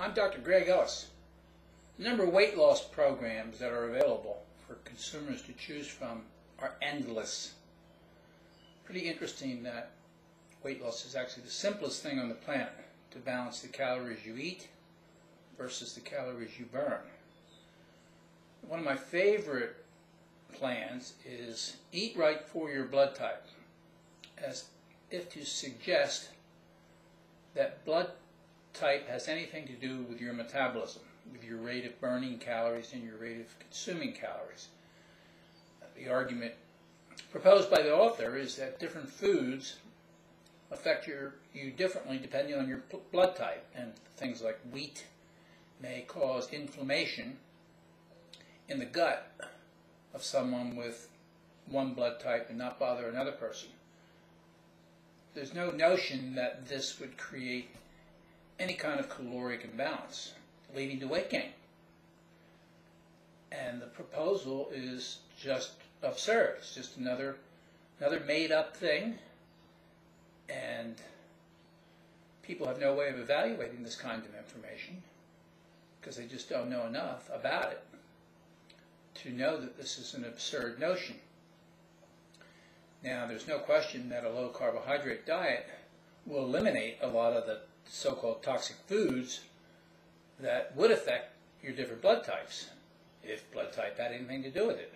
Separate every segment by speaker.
Speaker 1: I'm Dr. Greg Ellis. The number of weight loss programs that are available for consumers to choose from are endless. Pretty interesting that weight loss is actually the simplest thing on the planet to balance the calories you eat versus the calories you burn. One of my favorite plans is eat right for your blood type, as if to suggest that blood type has anything to do with your metabolism, with your rate of burning calories and your rate of consuming calories. The argument proposed by the author is that different foods affect you differently depending on your blood type, and things like wheat may cause inflammation in the gut of someone with one blood type and not bother another person. There's no notion that this would create any kind of caloric imbalance, leading to weight gain. And the proposal is just absurd. It's just another made-up thing, and people have no way of evaluating this kind of information because they just don't know enough about it to know that this is an absurd notion. Now, there's no question that a low-carbohydrate diet will eliminate a lot of the so-called toxic foods that would affect your different blood types, if blood type had anything to do with it.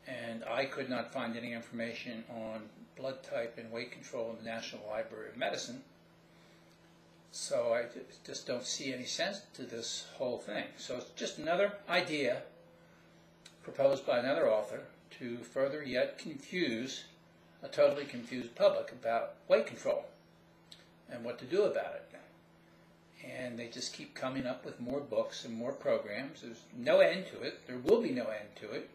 Speaker 1: And I could not find any information on blood type and weight control in the National Library of Medicine, so I just don't see any sense to this whole thing. So it's just another idea proposed by another author to further yet confuse a totally confused public about weight control and what to do about it. And they just keep coming up with more books and more programs. There's no end to it. There will be no end to it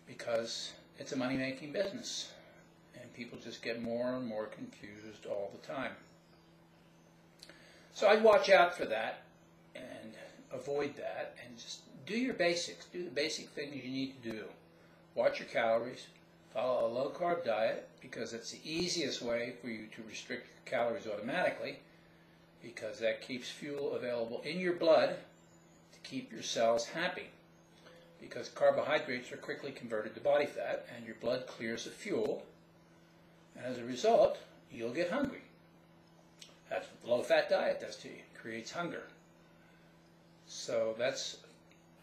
Speaker 1: because it's a money-making business, and people just get more and more confused all the time. So I'd watch out for that and avoid that, and just do your basics. Do the basic things you need to do. Watch your calories. Follow a low-carb diet, because it's the easiest way for you to restrict your calories automatically, because that keeps fuel available in your blood to keep your cells happy. Because carbohydrates are quickly converted to body fat, and your blood clears of fuel, and as a result, you'll get hungry. That's what the low-fat diet does to you. It creates hunger. So that's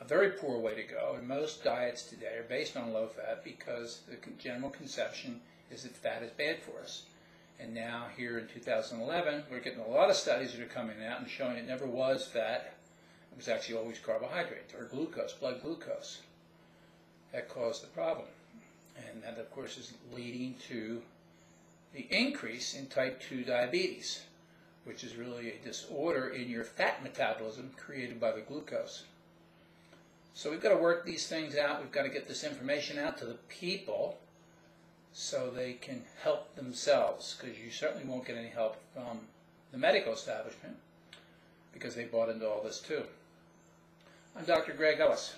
Speaker 1: a very poor way to go, and most diets today are based on low-fat because the general conception is that fat is bad for us. And now, here in 2011, we're getting a lot of studies that are coming out and showing it never was fat. It was actually always carbohydrates, or glucose, blood glucose. That caused the problem. And that, of course, is leading to the increase in type 2 diabetes, which is really a disorder in your fat metabolism created by the glucose. So we've got to work these things out. We've got to get this information out to the people so they can help themselves, because you certainly won't get any help from the medical establishment because they bought into all this too. I'm Dr. Greg Ellis.